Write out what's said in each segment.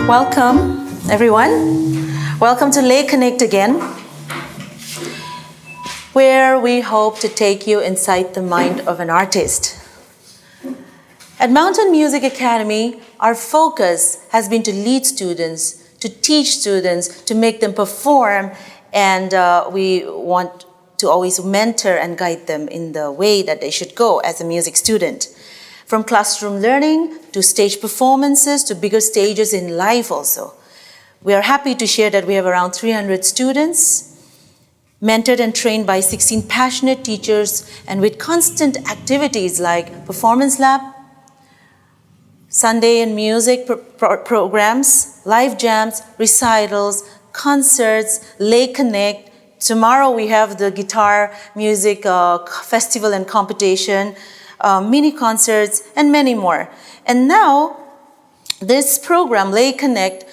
Welcome, everyone. Welcome to Lay Connect again, where we hope to take you inside the mind of an artist. At Mountain Music Academy, our focus has been to lead students, to teach students, to make them perform, and we want to always mentor and guide them in the way that they should go as a music student. From classroom learning to stage performances to bigger stages in life also. We are happy to share that we have around 300 students, mentored and trained by 16 passionate teachers, and with constant activities like performance lab, Sunday and music programs, live jams, recitals, concerts, Lay Connect. Tomorrow we have the guitar music festival and competition, mini concerts, and many more. And now, this program, Lay Connect,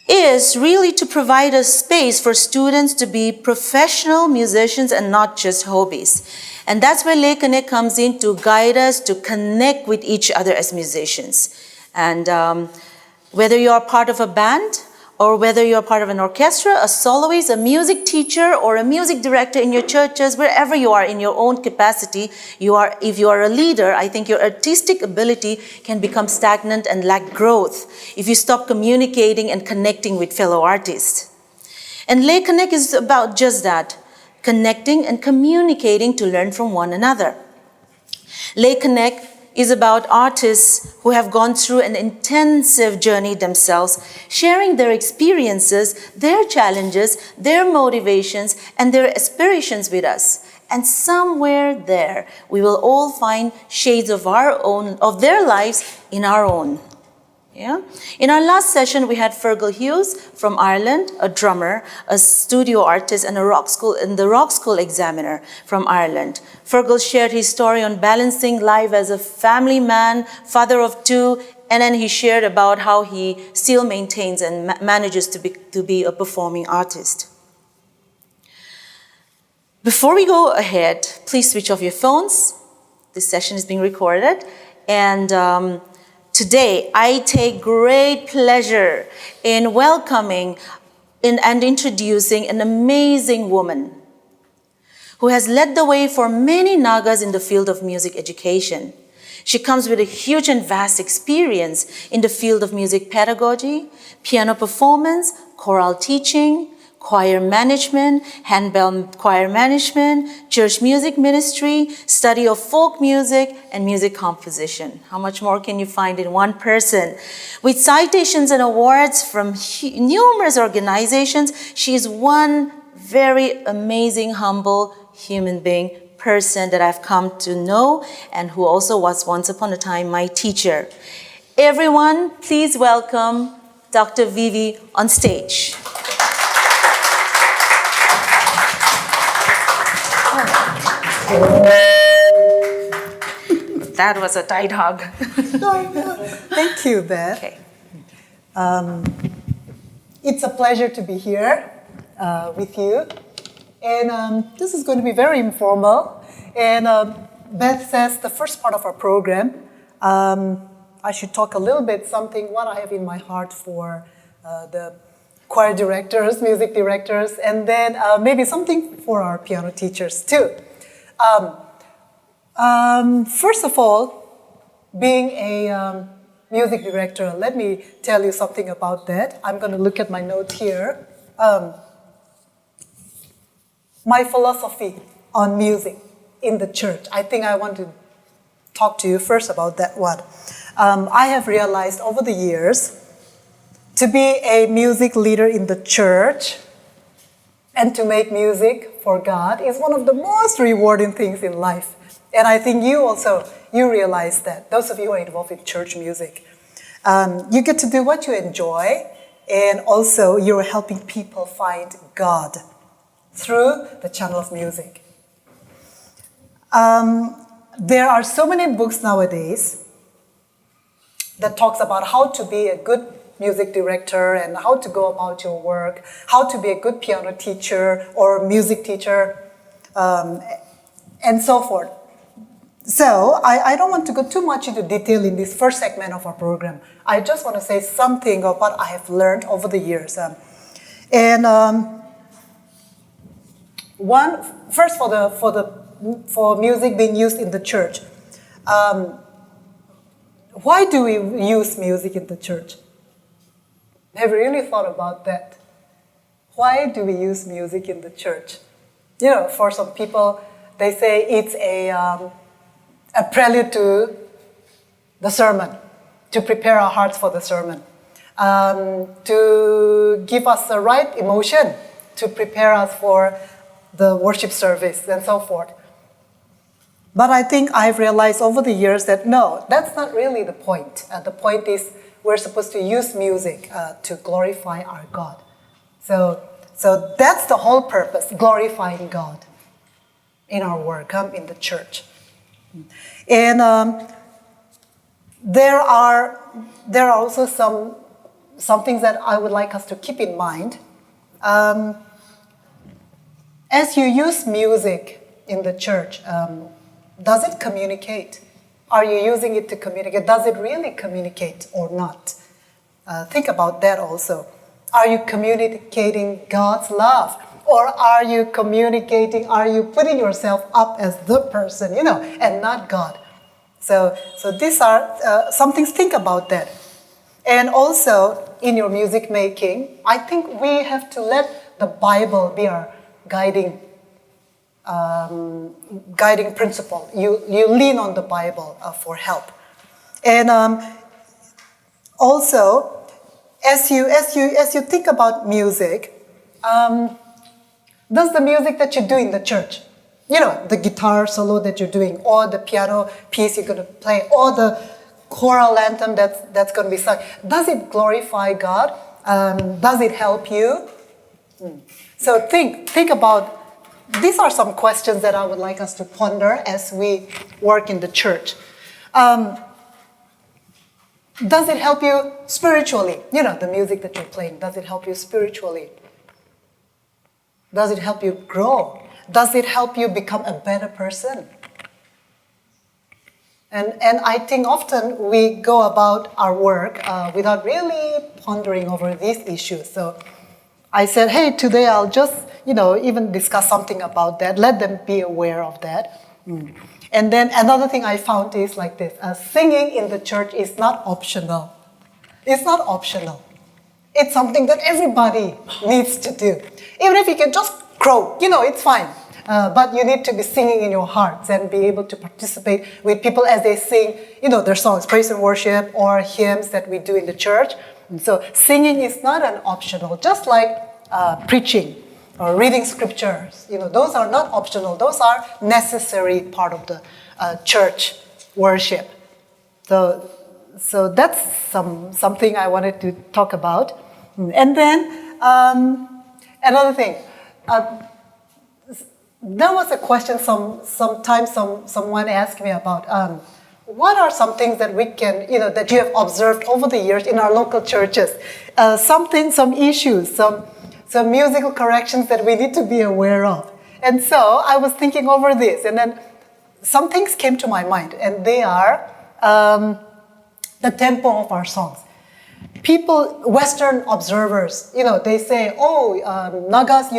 is really to provide a space for students to be professional musicians and not just hobbies. And that's where Lay Connect comes in to guide us to connect with each other as musicians. And whether you are part of a band, or whether you're part of an orchestra, a soloist, a music teacher, or a music director in your churches, wherever you are in your own capacity, if you are a leader, I think your artistic ability can become stagnant and lack growth if you stop communicating and connecting with fellow artists. And Lay Connect is about just that, connecting and communicating to learn from one another. Lay Connect is about artists who have gone through an intensive journey themselves, sharing their experiences, their challenges, their motivations, and their aspirations with us. And somewhere there, we will all find shades of their lives in our own. Yeah? In our last session, we had Fergal Hughes from Ireland, a drummer, a studio artist, and the rock school examiner from Ireland. Fergal shared his story on balancing life as a family man, father of two, and then he shared about how he still maintains and manages to be a performing artist. Before we go ahead, please switch off your phones. This session is being recorded, and today, I take great pleasure in welcoming and introducing an amazing woman who has led the way for many Nagas in the field of music education. She comes with a huge and vast experience in the field of music pedagogy, piano performance, choral teaching, choir management, handbell choir management, church music ministry, study of folk music, and music composition. How much more can you find in one person? With citations and awards from numerous organizations, she is one very amazing, humble human being, person that I've come to know and who also was once upon a time my teacher. Everyone, please welcome Dr. Vivee on stage. That was a tight hug. Thank you, Beth. Okay. It's a pleasure to be here with you. And this is going to be very informal. And Beth says the first part of our program, I should talk a little bit what I have in my heart for the choir directors, music directors, and then maybe something for our piano teachers too. First of all, being a music director, let me tell you something about that. I'm going to look at my notes here. My philosophy on music in the church. I think I want to talk to you first about that one. I have realized over the years to be a music leader in the church and to make music for God is one of the most rewarding things in life. And I think you realize that, those of you who are involved in church music. You get to do what you enjoy, and also you're helping people find God through the channel of music. There are so many books nowadays that talks about how to be a good music director and how to go about your work, how to be a good piano teacher or music teacher, and so forth. So I don't want to go too much into detail in this first segment of our program. I just want to say something of what I have learned over the years. First for music being used in the church. Why do we use music in the church? Have you really thought about that? Why do we use music in the church? You know, for some people, they say it's a prelude to the sermon, to prepare our hearts for the sermon, to give us the right emotion, to prepare us for the worship service and so forth. But I think I've realized over the years that no, that's not really the point. The point is we're supposed to use music to glorify our God. So that's the whole purpose, glorifying God in our work, in the church. And there are also some things that I would like us to keep in mind. As you use music in the church, does it communicate? Are you using it to communicate? Does it really communicate or not? Think about that also. Are you communicating God's love? Or are you putting yourself up as the person, and not God? So these are some things, think about that. And also, in your music making, I think we have to let the Bible be our guiding principle. You lean on the Bible for help. And also, as you think about music, does the music that you do in the church, the guitar solo that you're doing, or the piano piece you're going to play, or the choral anthem that's going to be sung, does it glorify God? Does it help you? So think about, these are some questions that I would like us to ponder as we work in the church. Does it help you spiritually? The music that you're playing, does it help you spiritually? Does it help you grow? Does it help you become a better person? And I think often we go about our work without really pondering over these issues. So I said, hey, today I'll just, even discuss something about that. Let them be aware of that. And then another thing I found is like this. Singing in the church is not optional. It's not optional. It's something that everybody needs to do. Even if you can just croak, it's fine. But you need to be singing in your hearts and be able to participate with people as they sing, their songs, praise and worship, or hymns that we do in the church. And so singing is not an optional, just like preaching or reading scriptures. Those are not optional. Those are necessary part of the church worship. So that's something I wanted to talk about. And then another thing. There was a question sometimes someone asked me about what are some things that we can, that you have observed over the years in our local churches, some issues, some musical corrections that we need to be aware of. And so I was thinking over this, and then some things came to my mind, and they are the tempo of our songs. People, Western observers, they say, Nagas,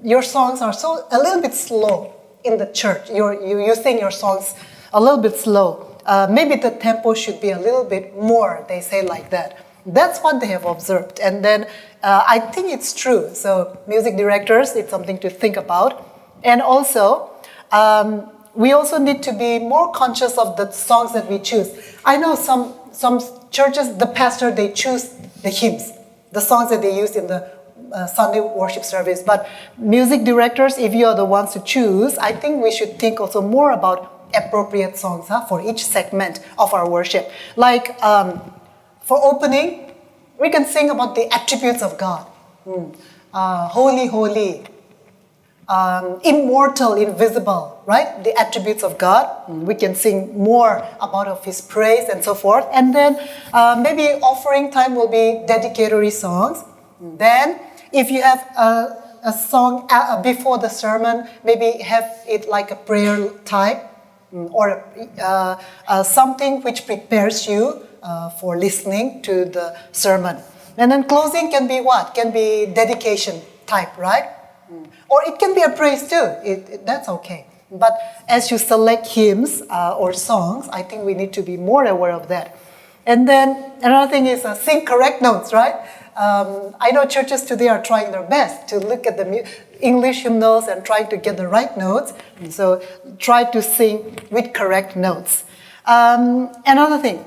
your songs are a little bit slow in the church. You sing your songs a little bit slow. Maybe the tempo should be a little bit more, they say like that. That's what they have observed. And then I think it's true. So music directors, it's something to think about. And also, we also need to be more conscious of the songs that we choose. I know some churches, the pastor, they choose the hymns, the songs that they use in the Sunday worship service. But music directors, if you are the ones to choose, I think we should think also more about appropriate songs for each segment of our worship. Like for opening, we can sing about the attributes of God. Holy, holy. Immortal, invisible, right? The attributes of God. We can sing more about of His praise and so forth. And then maybe offering time will be dedicatory songs. Then if you have a song before the sermon, maybe have it like a prayer time. or something which prepares you for listening to the sermon. And then closing can be what? Can be dedication type, right? Or it can be a praise too. That's okay. But as you select hymns or songs, I think we need to be more aware of that. And then another thing is sing correct notes, right? I know churches today are trying their best to look at the English hymnals and trying to get the right notes. So try to sing with correct notes. Another thing,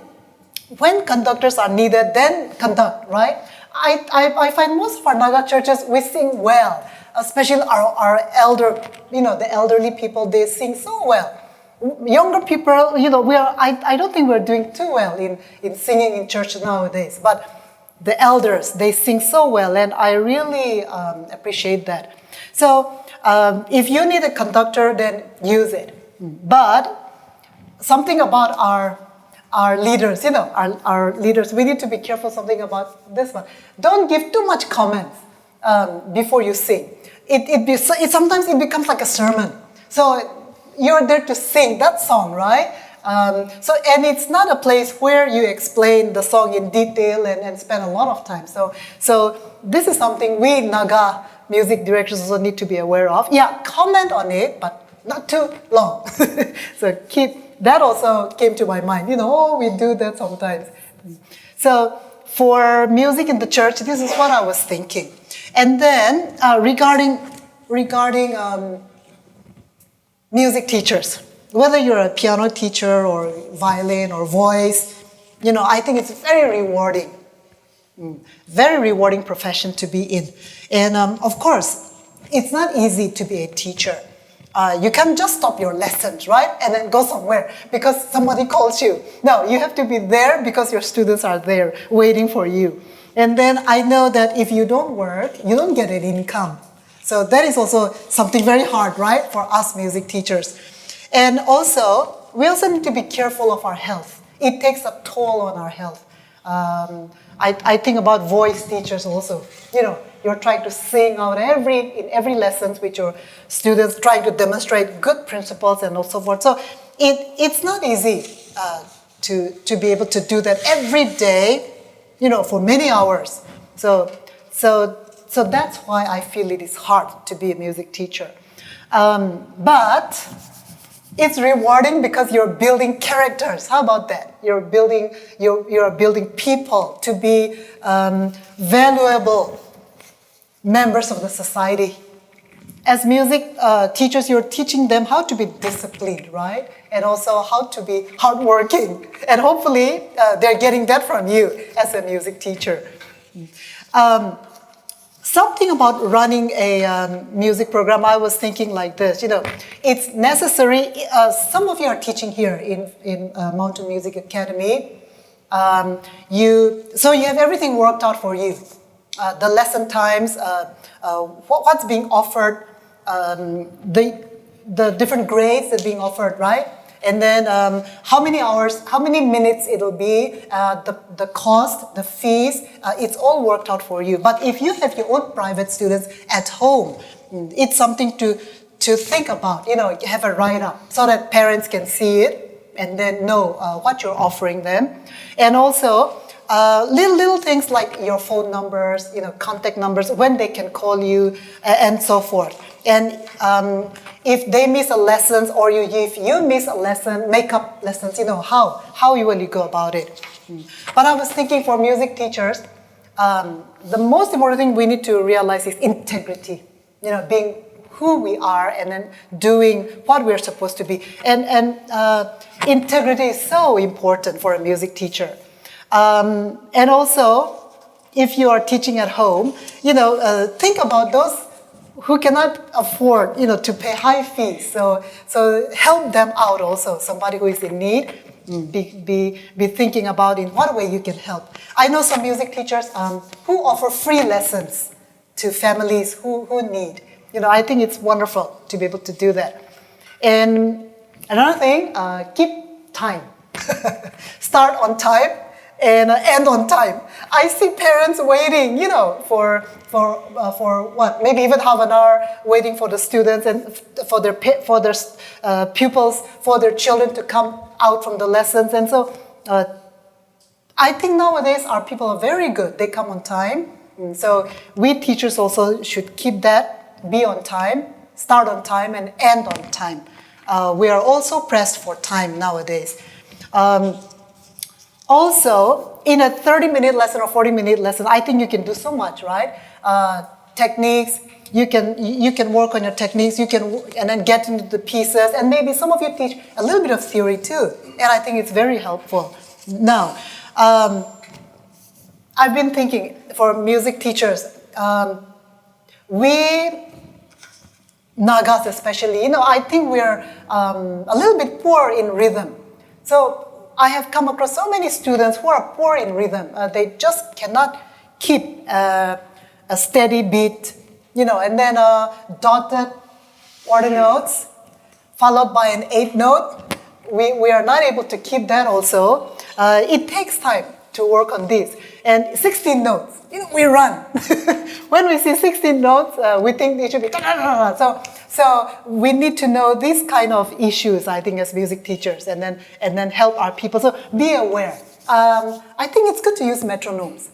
when conductors are needed, then conduct, right? I find most of our Naga churches, we sing well, especially our elder, the elderly people, they sing so well. Younger people, I don't think we're doing too well in singing in church nowadays, but the elders, they sing so well, and I really appreciate that. So if you need a conductor, then use it. But something about our leaders, our leaders, we need to be careful something about this one. Don't give too much comments before you sing. Sometimes it becomes like a sermon. So you're there to sing that song, right? And it's not a place where you explain the song in detail and spend a lot of time. So this is something we Naga music directors also need to be aware of. Yeah, comment on it, but not too long. So that also came to my mind. We do that sometimes. So for music in the church, this is what I was thinking. And then regarding music teachers, whether you're a piano teacher or violin or voice, I think it's very rewarding profession to be in. And of course, it's not easy to be a teacher. You can't just stop your lessons, right? And then go somewhere because somebody calls you. No, you have to be there because your students are there waiting for you. And then I know that if you don't work, you don't get an income. So that is also something very hard, right, for us music teachers. And also, we also need to be careful of our health. It takes a toll on our health. I think about voice teachers also. You're trying to sing out in every lessons with your students, trying to demonstrate good principles and so forth. So it's not easy to be able to do that every day, for many hours. So that's why I feel it is hard to be a music teacher. But it's rewarding because you're building characters. How about that? You're building people to be valuable members of the society. As music teachers, you're teaching them how to be disciplined, right? And also how to be hardworking. And hopefully, they're getting that from you as a music teacher. Something about running a music program, I was thinking like this, it's necessary. Some of you are teaching here in Mountain Music Academy. You have everything worked out for you. The lesson times, what's being offered, the different grades that are being offered, right? And then how many hours, how many minutes it'll be, the cost, the fees, it's all worked out for you. But if you have your own private students at home, it's something to think about, have a write-up so that parents can see it and then know what you're offering them. And also, little things like your phone numbers, contact numbers, when they can call you, and so forth. And if they miss a lesson, or if you miss a lesson, make-up lessons, how will you go about it? But I was thinking for music teachers, the most important thing we need to realize is integrity. Being who we are and then doing what we're supposed to be. And integrity is so important for a music teacher. And also, if you are teaching at home, think about those who cannot afford, to pay high fees. So help them out also. Somebody who is in need, be thinking about in what way you can help. I know some music teachers who offer free lessons to families who need. I think it's wonderful to be able to do that. And another thing, keep time. Start on time and end on time. I see parents waiting, for what? Maybe even half an hour waiting for the students and for their pupils, for their children to come out from the lessons. And so I think nowadays our people are very good. They come on time. So we teachers also should keep that, be on time, start on time, and end on time. We are also pressed for time nowadays. Also, in a 30-minute lesson or 40-minute lesson, I think you can do so much, right? Techniques, you can work on your techniques, and then get into the pieces, and maybe some of you teach a little bit of theory too, and I think it's very helpful. Now, I've been thinking for music teachers, we Nagas especially, I think we're a little bit poor in rhythm. So I have come across so many students who are poor in rhythm. They just cannot keep a steady beat, and then dotted quarter notes followed by an 8th note. We are not able to keep that also. It takes time to work on this. And 16 notes, we run. When we see 16 notes, we think it should be So we need to know these kind of issues, I think, as music teachers, and then help our people. So be aware. I think it's good to use metronomes.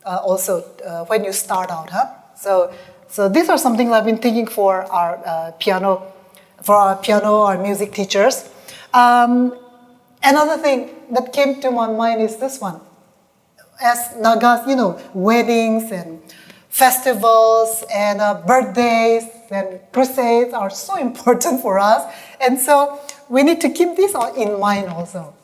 Also when you start out, So these are something I've been thinking for our piano, our music teachers. Another thing that came to my mind is this one. As Nagas, weddings and festivals and birthdays and crusades are so important for us. And so we need to keep this in mind also.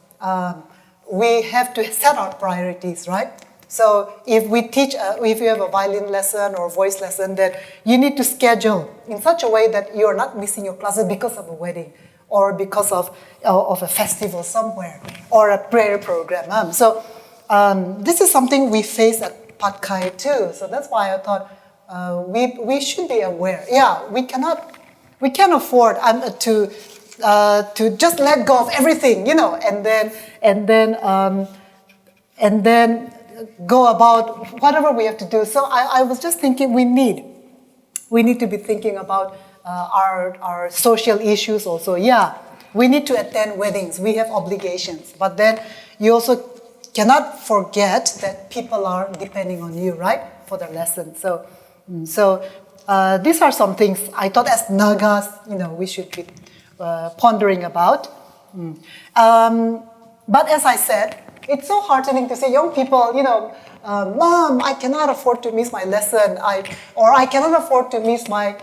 We have to set our priorities, right? So if we teach, if you have a violin lesson or voice lesson, that you need to schedule in such a way that you're not missing your classes because of a wedding or because of a festival somewhere or a prayer program. So this is something we face at Patkai too. So that's why I thought we should be aware. Yeah, we can't afford to just let go of everything, and then go about whatever we have to do. So I was just thinking we need to be thinking about our social issues also. Yeah, we need to attend weddings. We have obligations. But then you also cannot forget that people are depending on you, right, for the lesson. So these are some things I thought as Nagas, we should be pondering about. But as I said, it's so heartening to see young people, Mom, I cannot afford to miss my lesson, or I cannot afford to miss my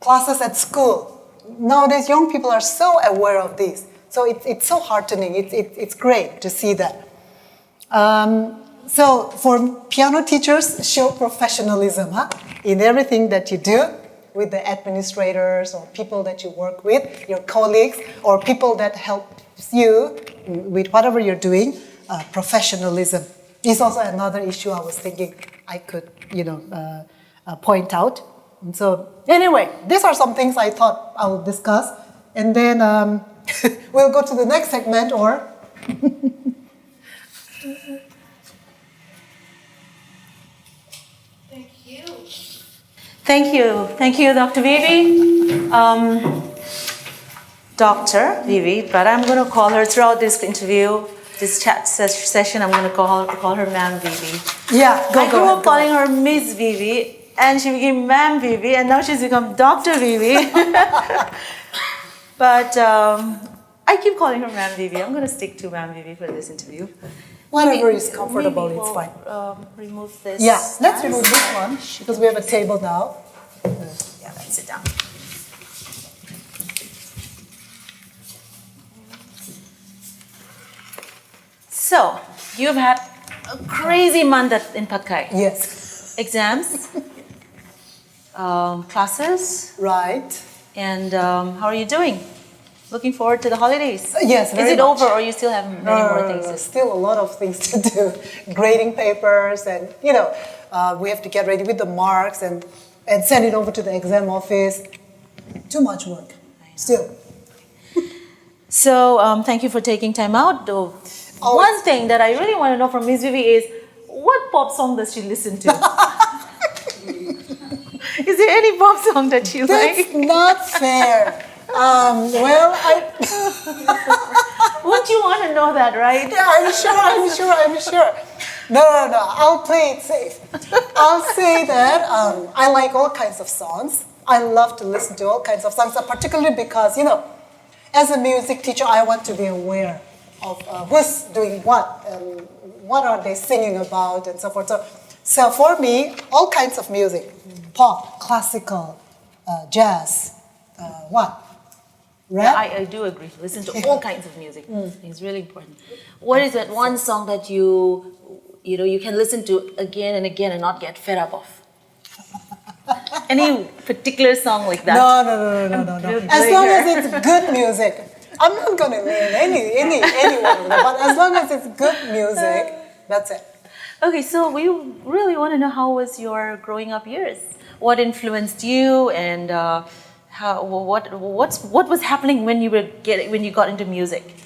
classes at school. Nowadays, young people are so aware of this. So it's so heartening. It's great to see that. So for piano teachers, show professionalism in everything that you do with the administrators or people that you work with, your colleagues, or people that help you with whatever you're doing. Professionalism is also another issue I was thinking I could, point out. And so anyway, these are some things I thought I would discuss. And then we'll go to the next segment, or... Thank you, Dr. Vivee. Dr. Vivee, but I'm going to call her throughout this interview, this chat session, I'm going to call her Ma'am Vivee. Yeah, I grew up calling her Miss Vivee, and she became Ma'am Vivee, and now she's become Dr. Vivee. But I keep calling her Ma'am Vivee. I'm going to stick to Ma'am Vivee for this interview. Whatever is comfortable, it's fine. Remove this. Yeah, let's remove this one because we have a table now. Yeah, let's sit down. So, you've had a crazy month in Patkai. Yes. Exams, classes. Right. And how are you doing? Looking forward to the holidays. Yes, very Is it much. over, or you still have many more things to do? Still a lot of things to do. Grading papers, and we have to get ready with the marks and send it over to the exam office. Too much work. Still. So thank you for taking time out, though. One thing that I really want to know from Miss Vivee is, what pop song does she listen to? Is there any pop song that you That's like? not fair. Well, Wouldn't you want to know that, right? yeah, I'm sure. No. I'll play it safe. I'll say that I like all kinds of songs. I love to listen to all kinds of songs, particularly because, as a music teacher, I want to be aware of who's doing what, and what are they singing about, and so forth. So for me, all kinds of music, pop, classical, jazz, rap. I do agree. Listen to all kinds of music. It's really important. What is that one song that you can listen to again and again and not get fed up of? Any particular song like that? No. As long as it's good music. I'm not going to name anyone, but as long as it's good music, that's it. Okay, so we really want to know, how was your growing up years? What influenced you, and what was happening when you got into music?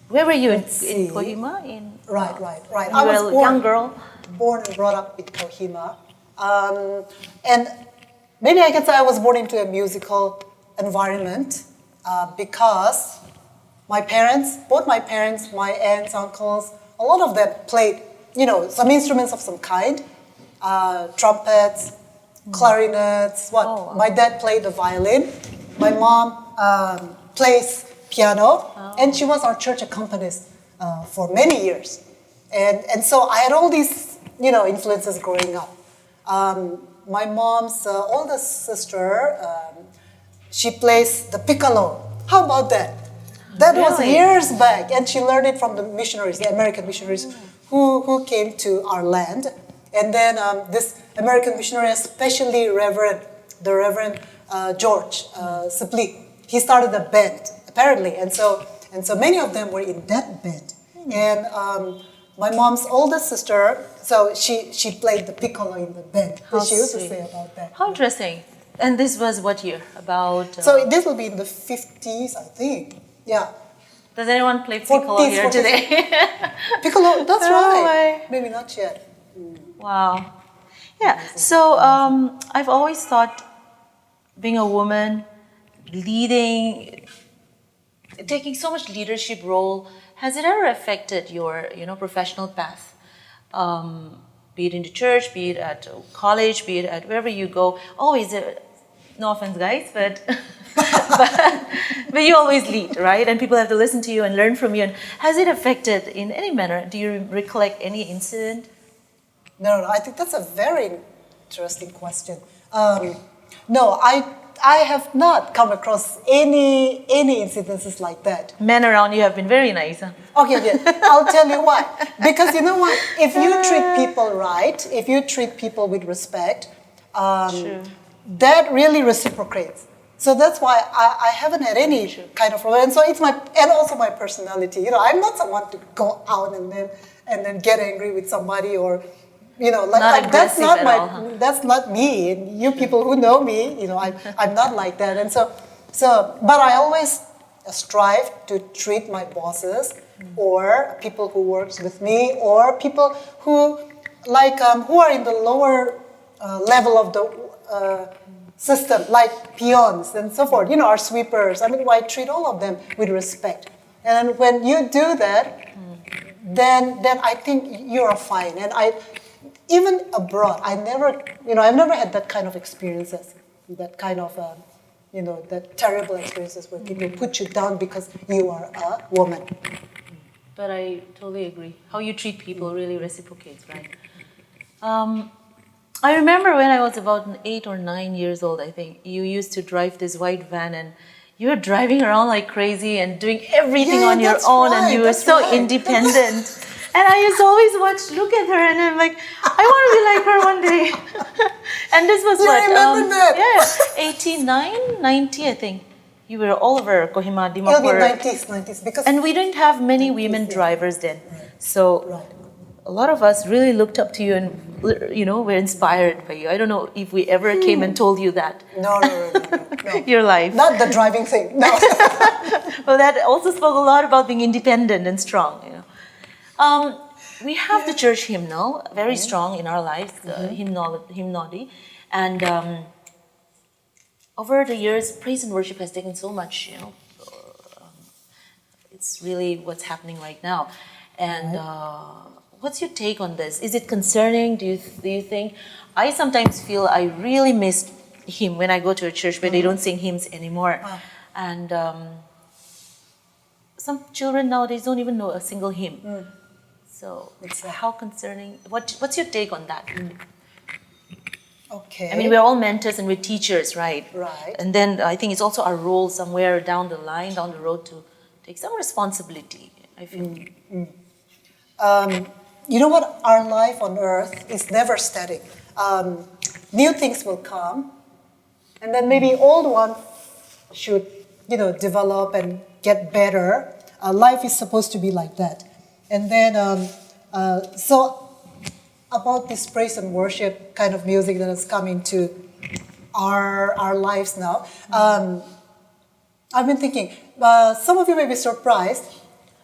Where were you in Kohima? Right. You were a young girl. Born and brought up in Kohima, and maybe I can say I was born into a musical environment because both my parents, my aunts, uncles, a lot of them played, some instruments of some kind, trumpets, clarinets. My dad played the violin. My mom plays piano, and she was our church accompanist for many years. And so I had all these, influences growing up. My mom's oldest sister, she plays the piccolo. How about that? That was years back, and she learned it from the missionaries, the American missionaries who came to our land. And then this American missionary, especially the Reverend George Sibley, he started a band, apparently. And so many of them were in that band. And my mom's oldest sister, so she played the piccolo in the band. She used to say about that. How interesting. And this was what year? About... So this will be in the 50s, I think. Yeah. Does anyone play piccolo here today? Piccolo, that's right. Maybe not yet. Wow. Yeah. So I've always thought, being a woman, taking so much leadership role, has it ever affected your, professional path? Be it in the church, be it at college, be it at wherever you go. Always, no offense, guys, but but you always lead, right? And people have to listen to you and learn from you. And has it affected in any manner? Do you recollect any incident? No. I think that's a very interesting question. No, I have not come across any incidences like that. Men around you have been very nice. Huh? Okay. I'll tell you why. Because you know what? If you treat people right, if you treat people with respect, that really reciprocates. So that's why I haven't had any kind of problem. And so and also my personality. I'm not someone to go out and then get angry with somebody, or that's not me. And you people who know me, I'm not like that. And but I always strive to treat my bosses or people who works with me, or people who who are in the lower level of the system, like peons and so forth, our sweepers. I treat all of them with respect. And when you do that, then I think you're fine. And even abroad, I've never had that kind of experiences, that kind of, that terrible experiences where people put you down because you are a woman. But I totally agree. How you treat people really reciprocates, right? I remember when I was about 8 or 9 years old, I think, you used to drive this white van, and you were driving around like crazy and doing everything on your own, and you were so independent. And I used to always look at her, and I'm like, I want to be like her one day. And this was I remember that. 89, 90, I think. You were all over Kohima, Dimapur. It'll be 90s. Because and we didn't have many women drivers then. So a lot of us really looked up to you, and we're inspired by you. I don't know if we ever came and told you that. No. Your life. Not the driving thing. No. Well, that also spoke a lot about being independent and strong. We have the church hymnal, very strong in our lives, the hymnody. And over the years, praise and worship has taken so much, it's really what's happening right now. And what's your take on this? Is it concerning? Do you think? I sometimes feel I really miss hymn when I go to a church where they don't sing hymns anymore. And some children nowadays don't even know a single hymn. So how concerning? What's your take on that? Okay. I mean, we're all mentors and we're teachers, right? Right. And then I think it's also our role somewhere down the line, down the road, to take some responsibility, I feel. You know what? Our life on earth is never static. New things will come, and then maybe old ones should, develop and get better. Life is supposed to be like that. And then, so about this praise and worship kind of music that has come into our lives now, I've been thinking, some of you may be surprised.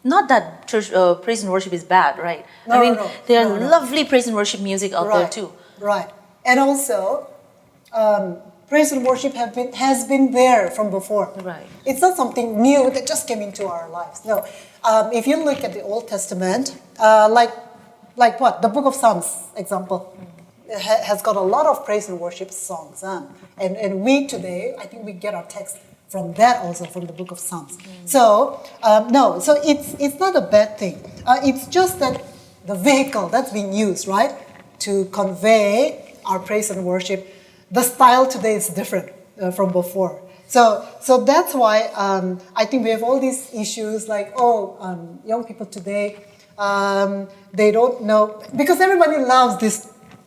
Not that church praise and worship is bad, right? No. There are lovely praise and worship music out there too. Right. And also, praise and worship has been there from before. Right. It's not something new that just came into our lives. No. If you look at the Old Testament, like what? The Book of Psalms, example, has got a lot of praise and worship songs. And we today, I think we get our text from that also, from the Book of Psalms. So, so it's not a bad thing. It's just that the vehicle that's being used, right, to convey our praise and worship, the style today is different from before. So that's why I think we have all these issues like, young people today, they don't know, because everybody loves this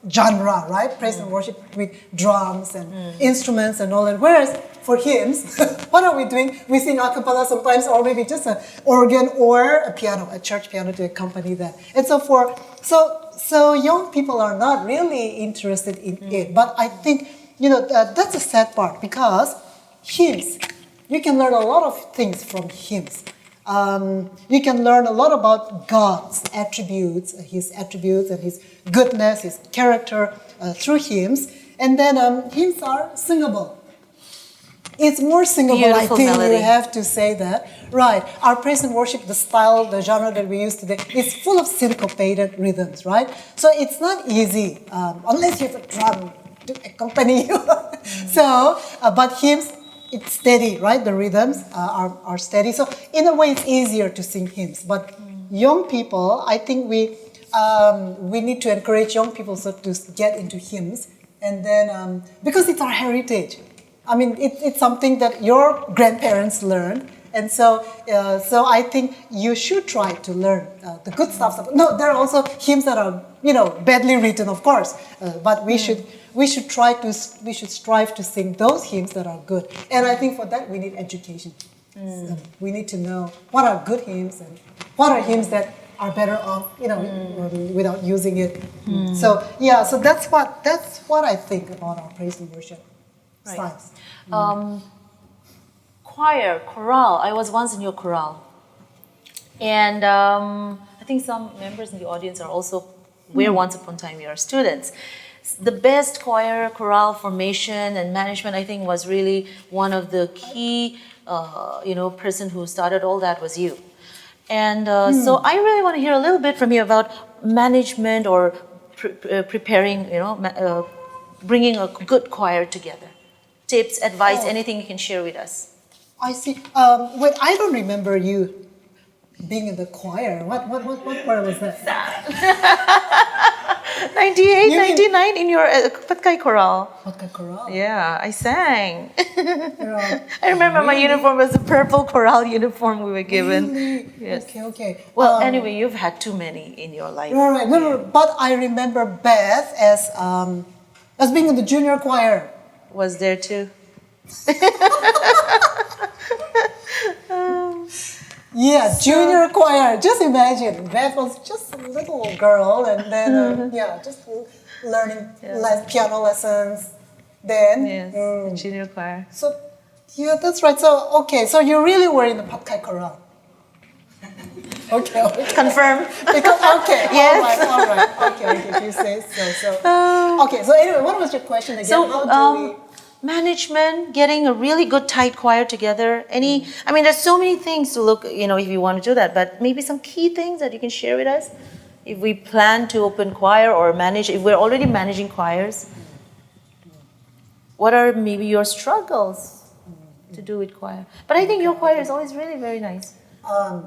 genre, right? Praise and worship with drums and instruments and all that. Whereas for hymns, what are we doing? We sing a cappella sometimes, or maybe just an organ or a piano, a church piano to accompany that. And so young people are not really interested in it. But I think, that's a sad part, because hymns, you can learn a lot of things from hymns. You can learn a lot about God's attributes and His goodness, His character through hymns. And then hymns are singable. It's more singable, Beautiful I think melody. you have to say that. Right. Our praise and worship, the style, the genre that we use today, is full of syncopated rhythms, right? So it's not easy, unless you have a drum to accompany you. But hymns, it's steady, right? The rhythms are steady. So in a way, it's easier to sing hymns. But young people, I think we need to encourage young people to get into hymns. And then, because it's our heritage. I mean, it's something that your grandparents learned. And so I think you should try to learn the good stuff. No, there are also hymns that are, badly written, of course. But we should strive to sing those hymns that are good. And I think for that we need education. So we need to know what are good hymns and what are hymns that are better off, without using it. So that's what I think about our praise and worship styles. Choir, chorale. I was once in your chorale. And I think some members in the audience are also, once upon a time we are students. The best choir, chorale formation and management, I think, was really one of the key, person who started all that was you. And so I really want to hear a little bit from you about management or preparing, bringing a good choir together. Tips, advice, anything you can share with us. I see. Wait, I don't remember you being in the choir. What choir was that? 98, 99 in your Patkai chorale. Patkai chorale? Yeah, I sang. I remember my uniform was a purple chorale uniform we were given. Really? Yes. Okay. Well, anyway, you've had too many in your life. Right. No, but I remember Beth as being in the junior choir. Was there too? Yeah, junior choir. Just imagine, Beth was just a little girl, and then just learning piano lessons. Then Yes, junior choir. So, yeah, that's right. So you really were in the Patkai chorale. Okay. Confirm. Because, okay. Yes. All right. Okay. If you say so. Okay. So anyway, what was your question again? So, How do we? management, getting a really good tight choir together. I mean, there's so many things to look, if you want to do that, but maybe some key things that you can share with us. If we plan to open choir or manage, if we're already managing choirs, what are maybe your struggles to do with choir? But I think your choir is always really very nice. I've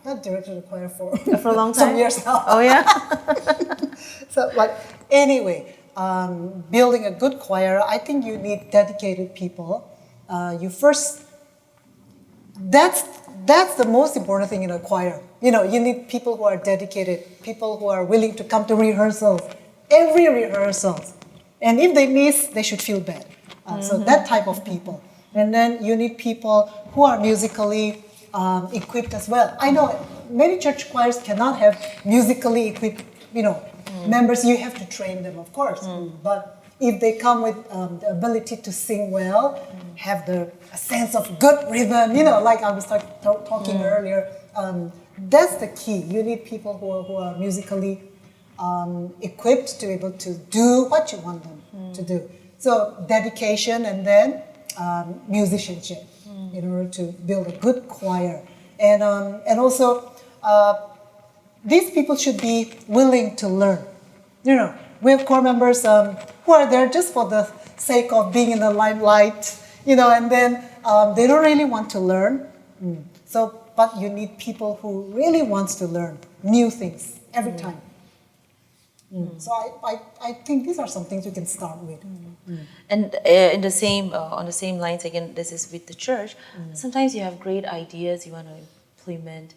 not directed a choir for For a long time? some years now. Oh, yeah? So, but anyway, building a good choir, I think you need dedicated people. That's the most important thing in a choir. You need people who are dedicated, people who are willing to come to rehearsals, every rehearsals. And if they miss, they should feel bad. So that type of people. And then you need people who are musically equipped as well. I know many church choirs cannot have musically equipped, members. You have to train them, of course. But if they come with the ability to sing well, have a sense of good rhythm, like I was talking earlier, that's the key. You need people who are musically equipped to be able to do what you want them to do. So dedication and then musicianship in order to build a good choir. And also, these people should be willing to learn. We have choir members who are there just for the sake of being in the limelight, and then they don't really want to learn. But you need people who really wants to learn new things every time. So I think these are some things we can start with. And on the same lines, again, this is with the church. Sometimes you have great ideas you want to implement,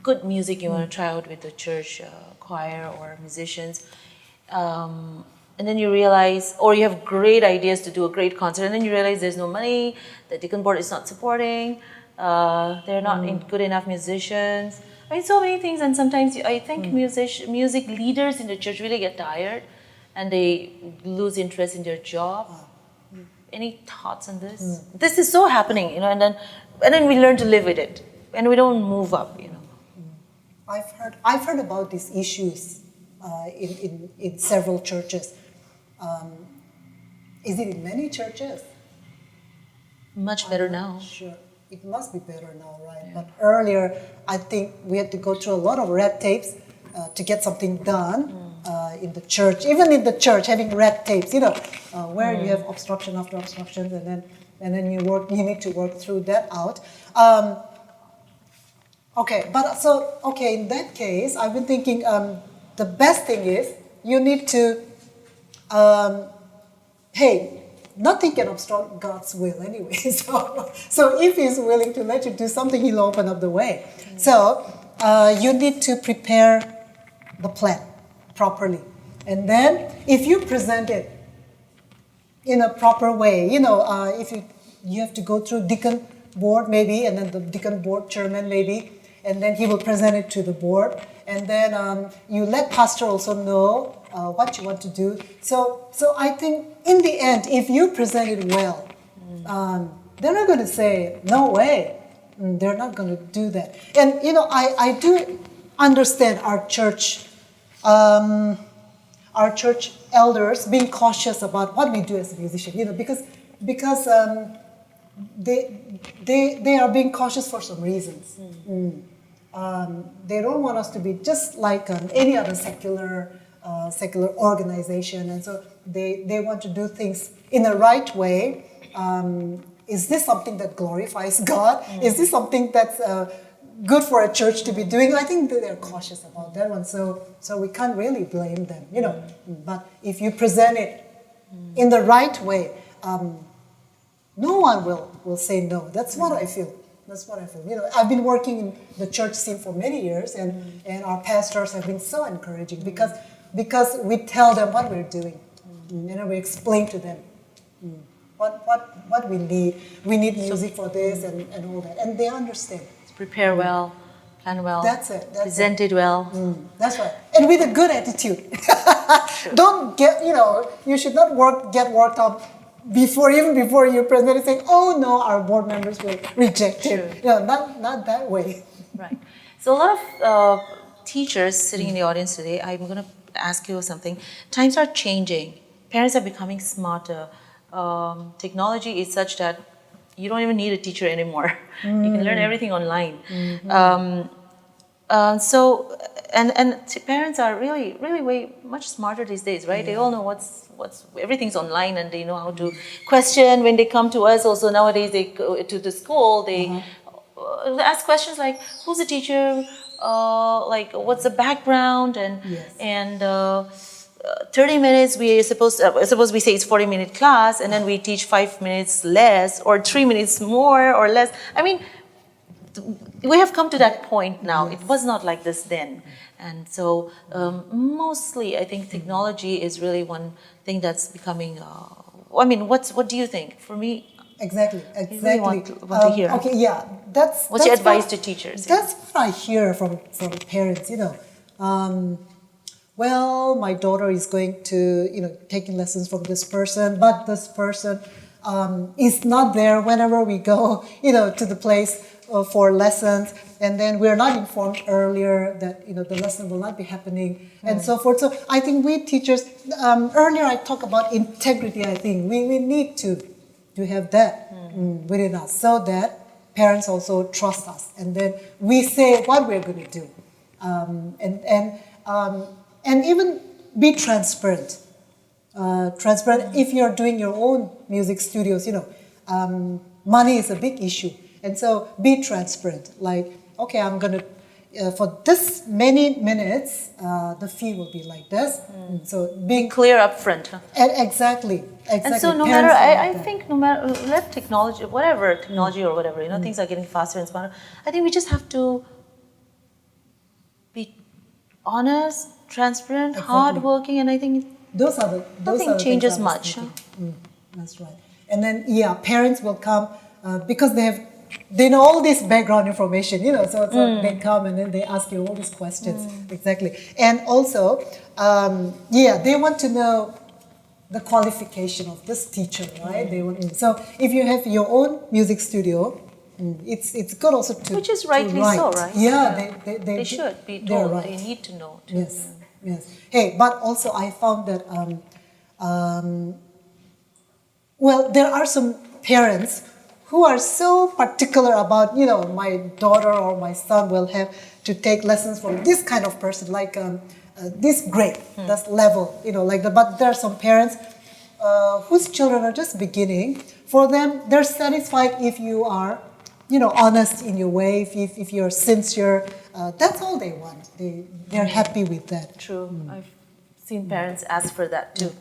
good music you want to try out with the church choir or musicians, and then you realize, or you have great ideas to do a great concert, and then you realize there's no money, the deacon board is not supporting, they're not good enough musicians. I mean, so many things, and sometimes I think music leaders in the church really get tired, and they lose interest in their job. Any thoughts on this? This is so happening, and then we learn to live with it, and we don't move up, I've heard about these issues in several churches. Is it in many churches? Much better now. Sure. It must be better now, right? Yeah. But earlier, I think we had to go through a lot of red tapes to get something done in the church. Even in the church, having red tapes, where you have obstruction after obstruction, and then you need to work through that out. In that case, I've been thinking the best thing is you need to, nothing can obstruct God's will anyway. So if He's willing to let you do something, He'll open up the way. So you need to prepare the plan properly. And then if you present it in a proper way, if you have to go through deacon board maybe, and then the deacon board chairman maybe, and then he will present it to the board. And then you let pastor also know what you want to do. So I think in the end, if you present it well, they're not going to say, no way. They're not going to do that. And, I do understand our church elders being cautious about what we do as a musician, because they are being cautious for some reasons. They don't want us to be just like any other secular organization, and so they want to do things in the right way. Is this something that glorifies God? Is this something that's good for a church to be doing? I think that they're cautious about that one, so we can't really blame them, But if you present it in the right way, no one will say no. That's what I feel. I've been working in the church scene for many years, and our pastors have been so encouraging because we tell them what we're doing, and we explain to them what we need. We need music for this and all that, and they understand. Prepare well, plan well. That's it. Present it well. That's right, and with a good attitude. Don't get you should not get worked up even before you present it, saying, "Oh no, our board members will reject it." True. Not that way. Right. So a lot of teachers sitting in the audience today, I'm going to ask you something. Times are changing. Parents are becoming smarter. Technology is such that you don't even need a teacher anymore. You can learn everything online. Parents are really way much smarter these days, right? They all know what's everything's online, and they know how to question when they come to us. Also nowadays, they go to the school. They ask questions like, "Who's the teacher? Like, what's the background?" And 30 minutes suppose we say it's 40-minute class, and then we teach 5 minutes less or 3 minutes more or less. I mean, we have come to that point now. It was not like this then. And so mostly I think technology is really one thing that's becoming, I mean, what do you think? For me, Exactly. I really want to hear. Okay, yeah, What's your advice to teachers? That's what I hear from parents. Well, my daughter is going to taking lessons from this person, but this person is not there whenever we go to the place for lessons, and then we're not informed earlier that the lesson will not be happening and so forth. So I think we teachers, earlier I talked about integrity. I think we need to have that within us, so that parents also trust us, and then we say what we're going to do, and even be transparent. If you're doing your own music studios, money is a big issue, and so be transparent. Like, okay, I'm gonna for this many minutes, the fee will be like this. So being clear up front. Huh? Exactly. And so no matter, I think no matter, let technology, whatever technology or whatever, things are getting faster and smarter. I think we just have to be honest, transparent, hardworking, and I think nothing changes much. Huh? That's right. And then parents will come because they know all this background information, so they come and then they ask you all these questions. Exactly. And also, they want to know the qualification of this teacher, right? So if you have your own music studio, it's good also to which is rightly so, right? Yeah, they should be told. Right. They need to know. Yes. Hey, but also I found that there are some parents who are so particular about, my daughter or my son will have to take lessons from this kind of person, like this grade, this level, but there are some parents whose children are just beginning. For them, they're satisfied if you are, honest in your way, if you're sincere. That's all they want. They're happy with that. True. I've seen parents ask for that too.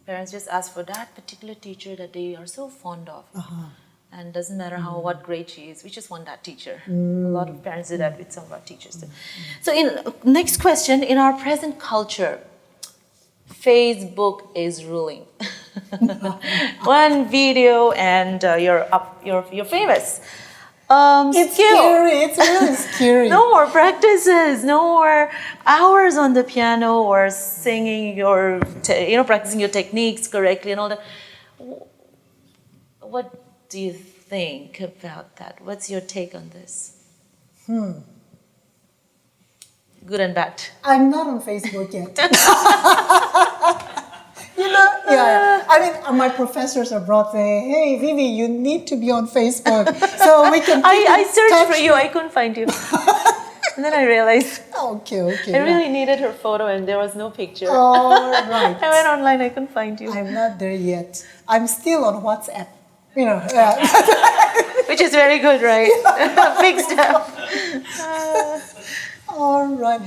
Parents just ask for that particular teacher that they are so fond of. And doesn't matter what grade she is, we just want that teacher. A lot of parents do that with some of our teachers too. So next question, in our present culture, Facebook is ruling. One video and you're famous. It's scary. It's really scary. No more practices. No more hours on the piano or singing practicing your techniques correctly and all that. What do you think about that? What's your take on this? Good and bad. I'm not on Facebook yet. I mean, my professors abroad say, "Hey, Vivee, you need to be on Facebook so we can." I searched for you. I couldn't find you, and then I realized. Okay. I really needed her photo, and there was no picture. All right. I went online. I couldn't find you. I'm not there yet. I'm still on WhatsApp. Which is very good, right? Big step. All right.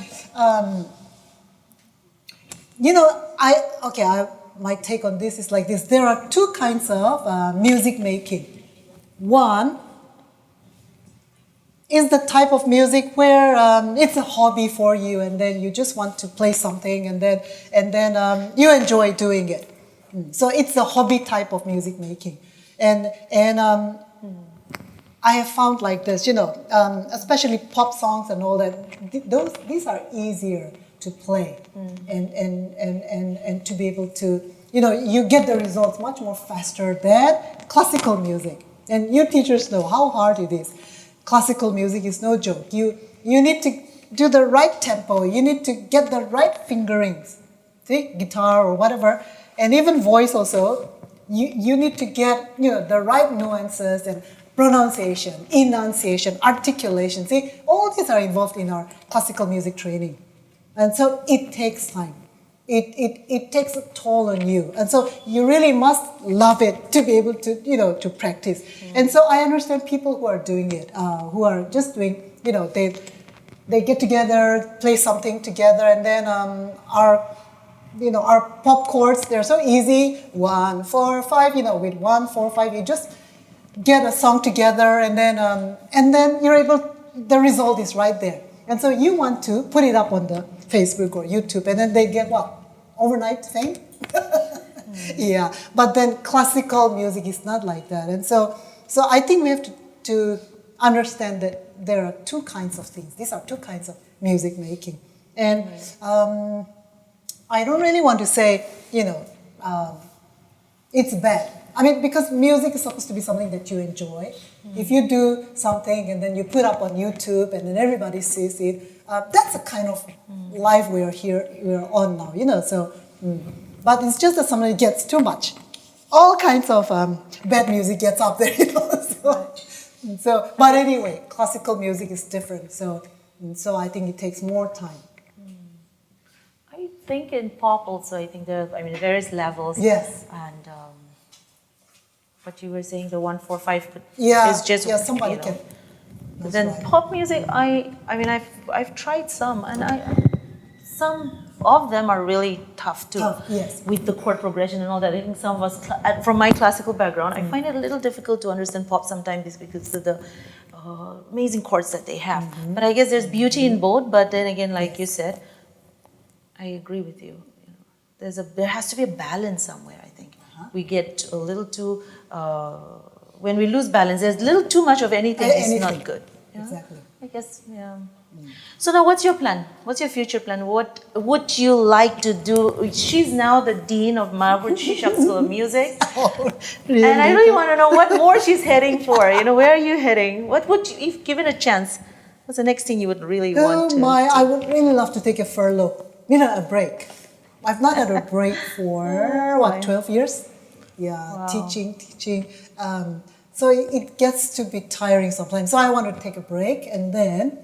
My take on this is like this. There are two kinds of music making. One is the type of music where it's a hobby for you, and then you just want to play something, and then you enjoy doing it. So it's a hobby type of music making, and I have found like this, especially pop songs and all that. These are easier to play and to be able to you get the results much more faster than classical music. And you teachers know how hard it is. Classical music is no joke. You need to do the right tempo. You need to get the right fingerings. See, guitar or whatever, and even voice also. You need to get the right nuances and pronunciation, enunciation, articulation. See, all these are involved in our classical music training, and so it takes time. It takes a toll on you, and so you really must love it to be able to to practice. And so I understand people who are doing it, who are just doing they get together, play something together, and then our pop chords, they're so easy. 1, 4, 5. With 1, 4, 5, you just get a song together, and then you're able. The result is right there. And so you want to put it up on the Facebook or YouTube, and then they get what? Overnight fame? Yeah. But then classical music is not like that. And so I think we have to understand that there are two kinds of things. These are two kinds of music making. And I don't really want to say, it's bad. I mean, because music is supposed to be something that you enjoy. If you do something and then you put up on YouTube and then everybody sees it, that's the kind of life we're on now, So, but it's just that somebody gets too much. All kinds of bad music gets up there, But anyway, classical music is different. So I think it takes more time. I think in pop also, I think there are various levels. Yes. And what you were saying, the 1, 4, 5 is just somebody can. Then right. Pop music, I've tried some, and some of them are really tough too. Yes. With the chord progression and all that. I think some of us, from my classical background, I find it a little difficult to understand pop sometimes because of the amazing chords that they have. But I guess there's beauty in both. But then again, like you said, I agree with you. There has to be a balance somewhere, I think. We get a little too, when we lose balance, there's a little too much of anything is not good. Exactly. I guess, yeah. So now what's your plan? What's your future plan? What would you like to do? She's now the Dean of Margaret Shishak School of Music. Oh, really? And I really want to know what more she's heading for. Where are you heading? What would you, if given a chance, what's the next thing you would really want to? I would really love to take a furlough, a break. I've not had a break for, 12 years? Yeah, wow. Teaching. So it gets to be tiring sometimes. So I want to take a break and then,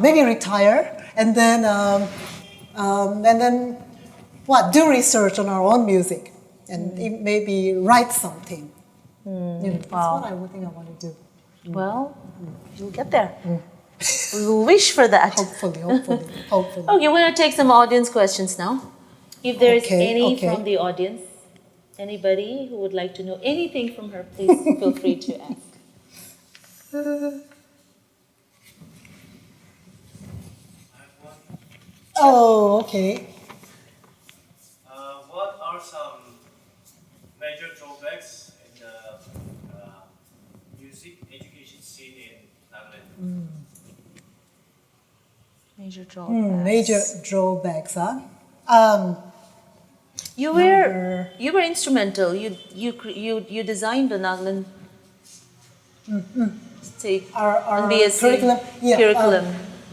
maybe retire and then do research on our own music and maybe write something. That's what I would think I want to do. Well, you'll get there. We will wish for that. Hopefully. Okay, we're going to take some audience questions now. If there is any from the audience, anybody who would like to know anything from her, please feel free to ask. Oh, okay. What are some major drawbacks in the music education scene in Nagaland? Major drawbacks. Major drawbacks, huh? You were instrumental. You designed the Nagaland our BSc curriculum. Yeah, curriculum.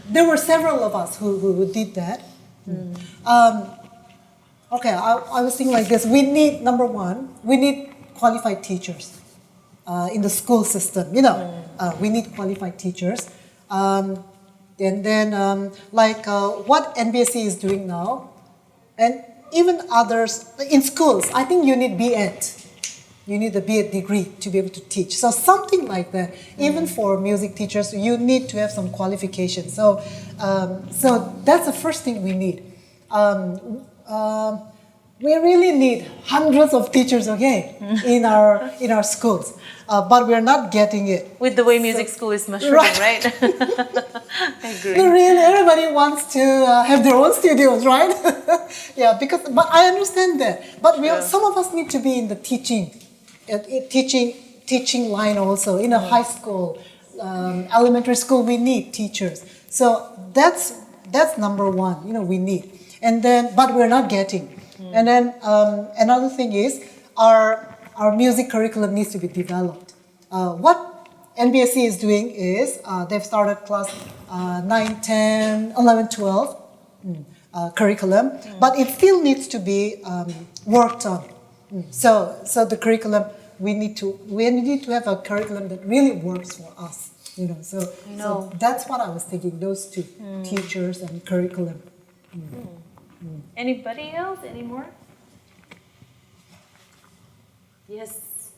There were several of us who did that. I was thinking like this. We need, number one, we need qualified teachers in the school system. We need qualified teachers. And then what NBSC is doing now, and even others in schools, I think you need B.Ed. You need a B.Ed degree to be able to teach. So something like that. Even for music teachers, you need to have some qualifications. So that's the first thing we need. We really need hundreds of teachers, in our schools, but we're not getting it. With the way music school is mushrooming, right? I agree. Really, everybody wants to have their own studios, right? Yeah, but I understand that. But some of us need to be in the teaching line also. In a high school, elementary school, we need teachers. So that's number one. We need, but we're not getting. And then another thing is our music curriculum needs to be developed. What NBSC is doing is they've started class 9, 10, 11, 12 curriculum, but it still needs to be worked on. So the curriculum, we need to have a curriculum that really works for us. So that's what I was thinking, those two, teachers and curriculum. Anybody else? Any more? Yes.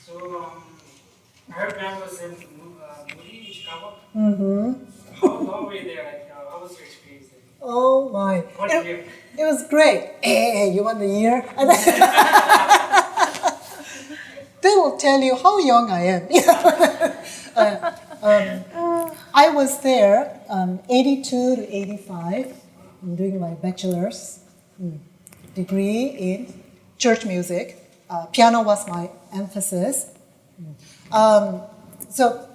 So, I heard Ma'am was in Vivee Chicago. How long were you there? Like, how was your experience there? Oh my. What year? It was great. Hey, you want the year? They will tell you how young I am. I was there 82 to 85. I'm doing my bachelor's degree in church music. Piano was my emphasis. So,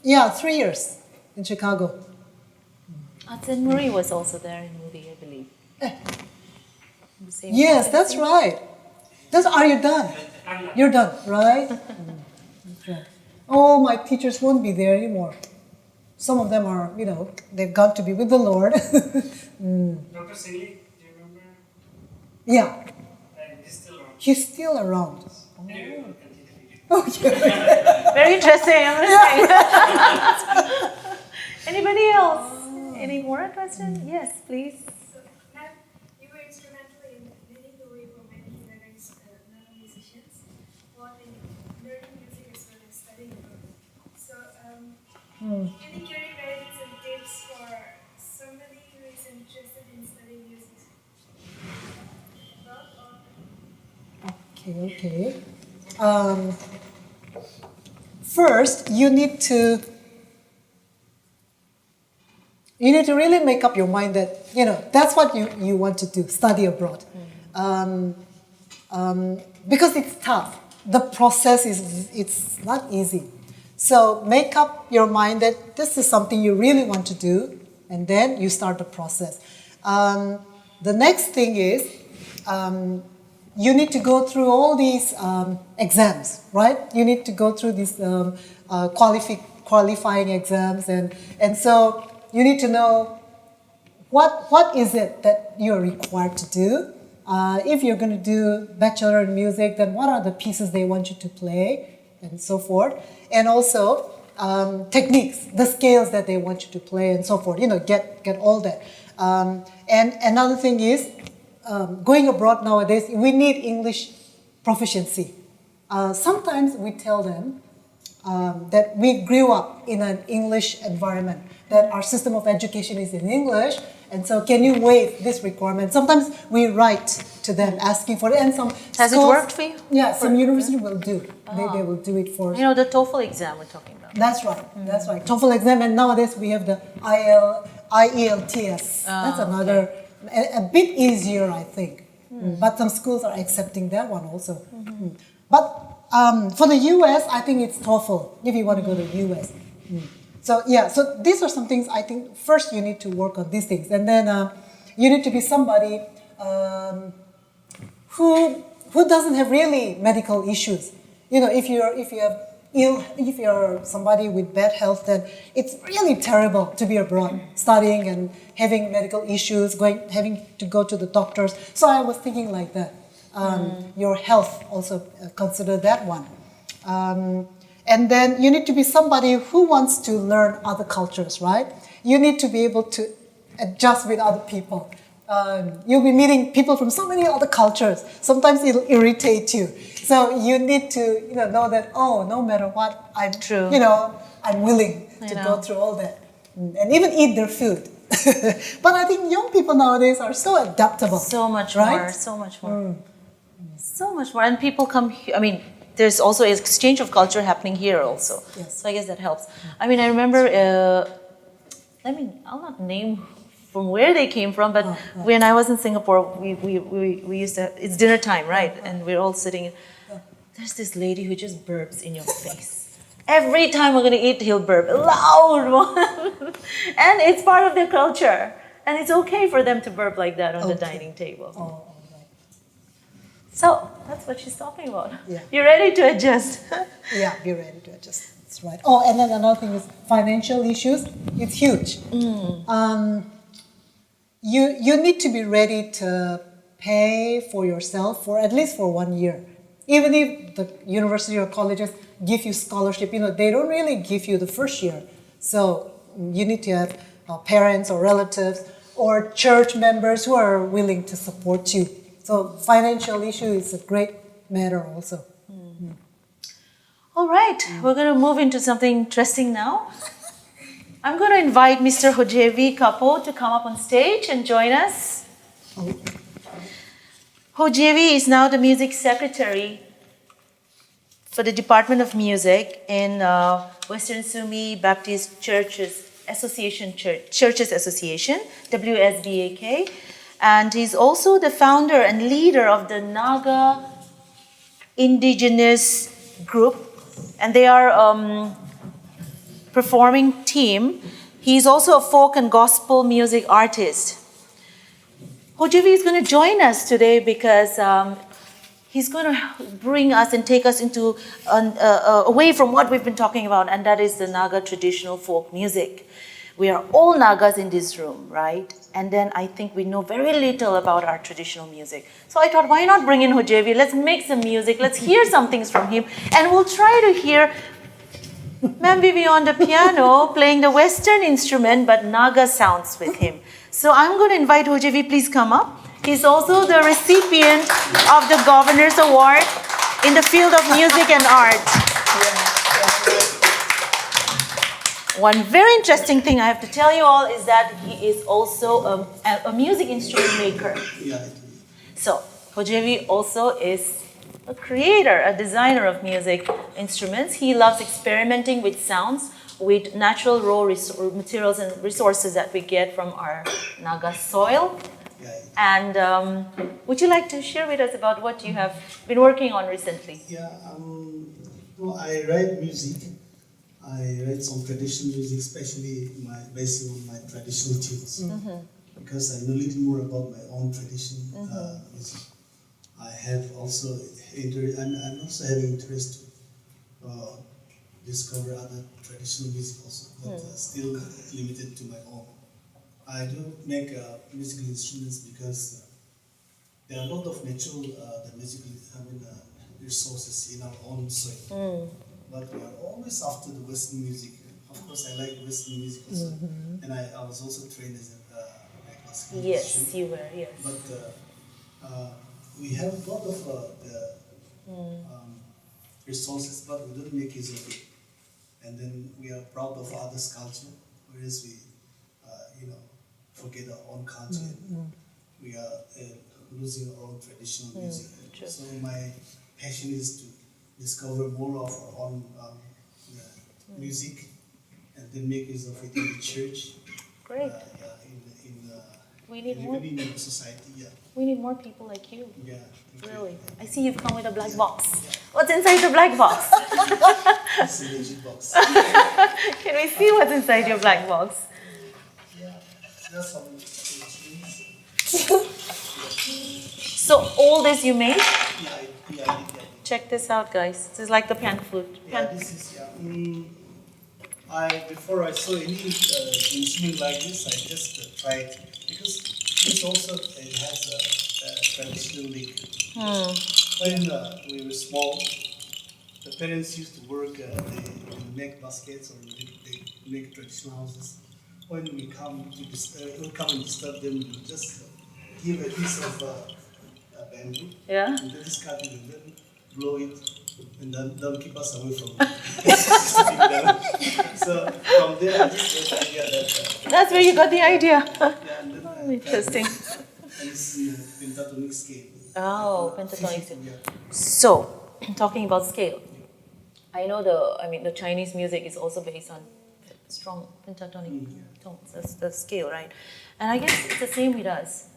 3 years in Chicago. St. Marie was also there in movie, I believe. Yes, that's right. Are you done? You're done, right? Okay. Oh, my teachers won't be there anymore. Some of them are, they've gone to be with the Lord. Dr. Cindy, do you remember? Yeah. He's still around. He's still around. Anyway, we'll continue. Okay. Very interesting. I'm listening. Anybody else? Any more questions? Yes, please. So, ma'am, you were instrumental in leading the way for many musicians, both in learning music as well as studying abroad. So, any career guidance and tips for somebody who is interested in studying music? Okay. First, you need to really make up your mind that, that's what you want to do, study abroad. Because it's tough. The process it's not easy. So make up your mind that this is something you really want to do, and then you start the process. The next thing is, you need to go through all these exams, right? You need to go through these qualifying exams, and so you need to know what is it that you're required to do. If you're going to do bachelor in music, then what are the pieces they want you to play, and so forth. And also techniques, the scales that they want you to play, and so forth. Get all that. And another thing is, going abroad nowadays, we need English proficiency. Sometimes we tell them that we grew up in an English environment, that our system of education is in English, and so can you waive this requirement? Sometimes we write to them asking for it, and some Has it worked for you? Yeah, some university will do. They will do it for us. The TOEFL exam we're talking about. That's right. That's right. TOEFL exam, and nowadays we have the IELTS. That's another, a bit easier, I think. But some schools are accepting that one also. But for the US, I think it's TOEFL, if you want to go to the US. So these are some things I think first you need to work on these things. And then you need to be somebody who doesn't have really medical issues. If you're somebody with bad health, then it's really terrible to be abroad, studying and having medical issues, having to go to the doctors. So I was thinking like that. Your health also consider that one. And then you need to be somebody who wants to learn other cultures, right? You need to be able to adjust with other people. You'll be meeting people from so many other cultures. Sometimes it'll irritate you. So you need to know that, no matter what, I'm willing to go through all that. And even eat their food. But I think young people nowadays are so adaptable. So much right? more, so much more. So much more. And people come here, there's also an exchange of culture happening here also. Yes. So I guess that helps. I remember, I'll not name from where they came from, but when I was in Singapore, we used to, it's dinner time, right? And we're all sitting, there's this lady who just burps in your face. Every time we're going to eat, he'll burp, a loud one. And it's part of their culture. And it's okay for them to burp like that on the Okay. dining table. Oh, all right. So that's what she's talking about. Yeah. You're ready to adjust. Yeah, be ready to adjust. That's right. Oh, and then another thing is financial issues. It's huge. You need to be ready to pay for yourself for at least for 1 year. Even if the university or colleges give you scholarship, they don't really give you the first year. So you need to have parents or relatives or church members who are willing to support you. So financial issue is a great matter also. All right, we're going to move into something interesting now. I'm going to invite Mr. Hojevi Kappo to come up on stage and join us. Hojevi is now the music secretary for the Department of Music in Western Sumi Baptist Churches Association, WSBAK. And he's also the founder and leader of the Naga Indigenous group. And they are performing team. He's also a folk and gospel music artist. Hojevi is going to join us today because he's going to bring us and take us into away from what we've been talking about, and that is the Naga traditional folk music. We are all Nagas in this room, right? And then I think we know very little about our traditional music. So I thought, why not bring in Hojevi? Let's make some music. Let's hear some things from him. And we'll try to hear Ma'am Vivee on the piano playing the Western instrument, but Naga sounds with him. So I'm going to invite Hojevi, please come up. He's also the recipient of the Governor's Award in the field of music and art. One very interesting thing I have to tell you all is that he is also a music instrument maker. So Hojevi also is a creator, a designer of music instruments. He loves experimenting with sounds, with natural raw materials and resources that we get from our Naga soil. And would you like to share with us about what you have been working on recently? Yeah, I write music. I write some traditional music, especially based on my traditional tunes, because I know a little more about my own tradition music. I have also I'm also having interest to discover other traditional music also, but still limited to my own. I do make musical instruments because there are a lot of natural resources in our own soil. But we are always after the Western music. Of course, I like Western music also, and I was also trained as a classical musician. Yes, you were. Yes. But we have a lot of resources, but we don't make use of it. And then we are proud of others' culture, whereas we, forget our own culture. We are losing our own traditional music. So my passion is to discover more of our own music, and then make use of it in the church. Great. In the society. Yeah. We need more people like you. Yeah. Really. I see you've come with a black box. What's inside the black box? It's a legit box. Can we see what's inside your black box? Yeah. There's some instruments. So all this you made? Yeah, I did. Check this out, guys. This is like the pan flute. Yeah, this is before I saw any instrument like this, I just tried, because this also it has a traditional link. When we were small, the parents used to work. They make baskets or they make traditional houses. When we come and disturb them, we just give a piece of bamboo. Yeah. And then discard it and then blow it, and then don't keep us away from it. So from there, I just got the idea that. That's where you got the idea. And then, Interesting. And this is pentatonic scale. Oh, pentatonic scale. Yeah. So, talking about scale, I know the Chinese music is also based on strong pentatonic tones. That's the scale, right? And I guess it's the same with us.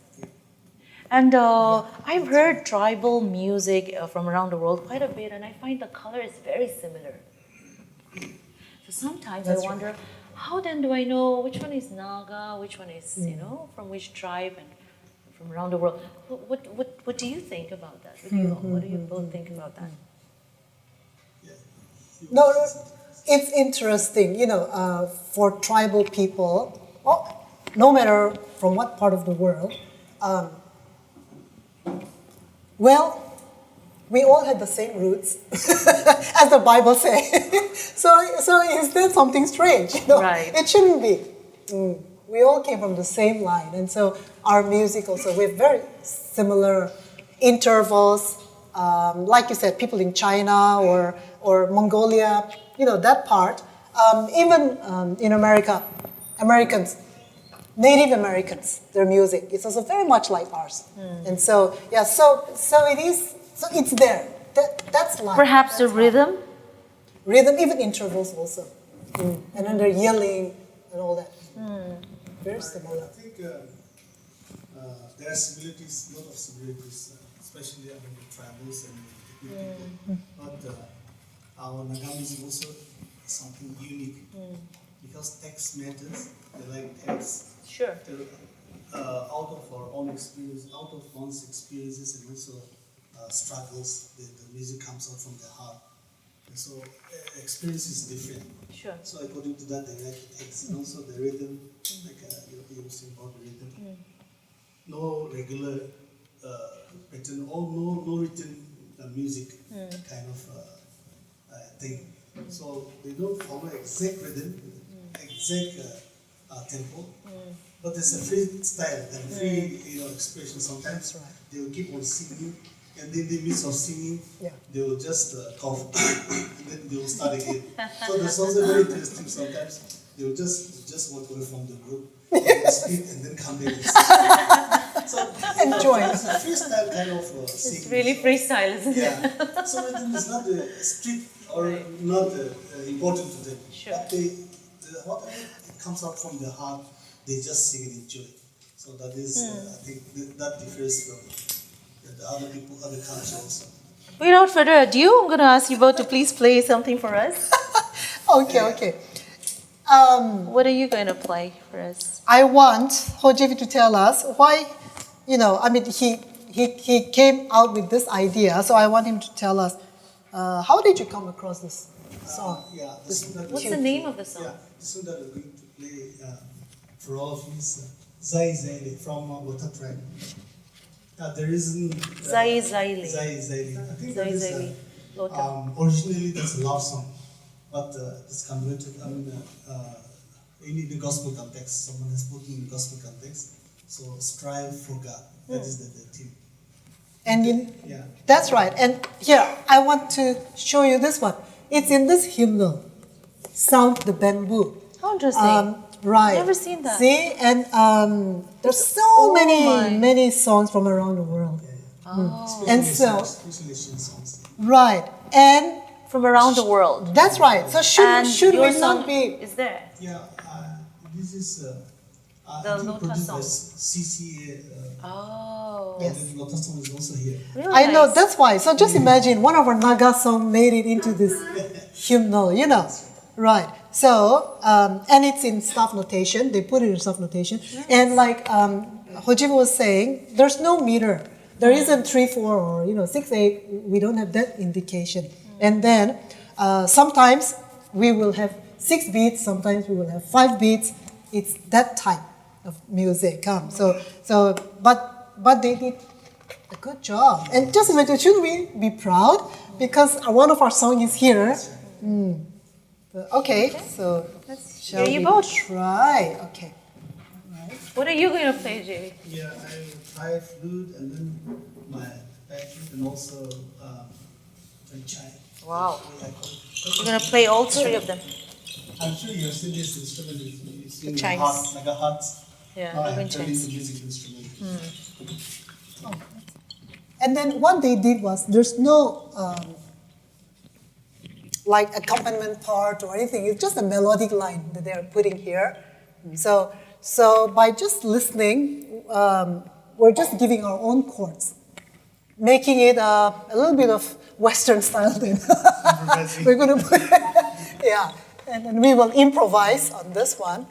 And I've heard tribal music from around the world quite a bit, and I find the color is very similar. So sometimes I wonder, how then do I know which one is Naga, which one is, from which tribe and from around the world? What do you think about that? What do you both think about that? No, it's interesting, for tribal people, no matter from what part of the world, well, we all had the same roots, as the Bible says. so is that something strange? Right. It shouldn't be. We all came from the same line, and so our music also, we have very similar intervals. Like you said, people in China or Mongolia, that part. Even in America, Native Americans, their music is also very much like ours. And so it is. So it's there. That's life. Perhaps the rhythm? Rhythm, even intervals also. And then they're yelling and all that. Very similar. I think there are similarities, a lot of similarities, especially among the tribals and the people. But our Naga music also something unique because text matters. They like text. Sure. Out of our own experience, out of one's experiences, and also struggles, the music comes out from the heart. And so experience is different. Sure. So according to that, they like the text and also the rhythm, like you were saying about the rhythm. No regular pattern or no written music kind of thing. So they don't follow exact rhythm, exact tempo, but there's a free style and free expression. Sometimes they will keep on singing, and then in the midst of singing, they will just cough, and then they will start again. So that's also very interesting. Sometimes they will just walk away from the group, speak, and then come back. So enjoy. It's a freestyle kind of singing. It's really freestyle, isn't it? Yeah. So rhythm is not strict or not important to them. Sure. But whatever it comes out from their heart, they just sing and enjoy. So that is, I think, that differs from the other people, other cultures also. Without further ado, I'm going to ask you both to please play something for us. Okay. What are you going to play for us? I want Hojevi to tell us why, he came out with this idea, so I want him to tell us, how did you come across this song? What's the name of the song? Yeah, the song that we're going to play for all of you is Zai Zaili from Wata tribe. There isn't... Zai Zaili. Zai Zaili. I think Zai that is, Zaili. Lota. originally that's a love song, but it's converted, in the gospel context. Someone has put in the gospel context. So strive for God. That is the theme. And that's right. And here, I want to show you this one. It's in this hymnal, Sound the Bamboo. How interesting. Right. Never seen that. See, and there's so many songs from around the world. And so, Especially songs. right, and From around the world. that's right. So should your we song not be? is there? Yeah, this is I The think Lota produced song. by CCA. Oh. And then Lota song is also here. Really I know, nice. that's why. So just imagine one of our Naga song made it into this hymnal, Right. So, and it's in staff notation. They put it in staff notation. Nice. And like Hojevi was saying, there's no meter. There isn't 3/4 or 6/8. We don't have that indication. And then sometimes we will have 6 beats. Sometimes we will have 5 beats. It's that type of music. But they did a good job. And just imagine, shouldn't we be proud? Because one of our songs is here. Okay, so shall hear you we both. try? Okay. What are you going to play, Jamie? Yeah, I will try flute and then my backflute and also chai. Wow. I call it. You're going to play all 3 of them. I'm sure you've seen this instrument. It's in chimes. heart, like a heart. Yeah, Now I'm even turning chimes. to music instrument. And then what they did was there's no like accompaniment part or anything. It's just a melodic line that they are putting here. So by just listening, we're just giving our own chords, making it a little bit of Western style then. We're going to put, And then we will improvise on this one.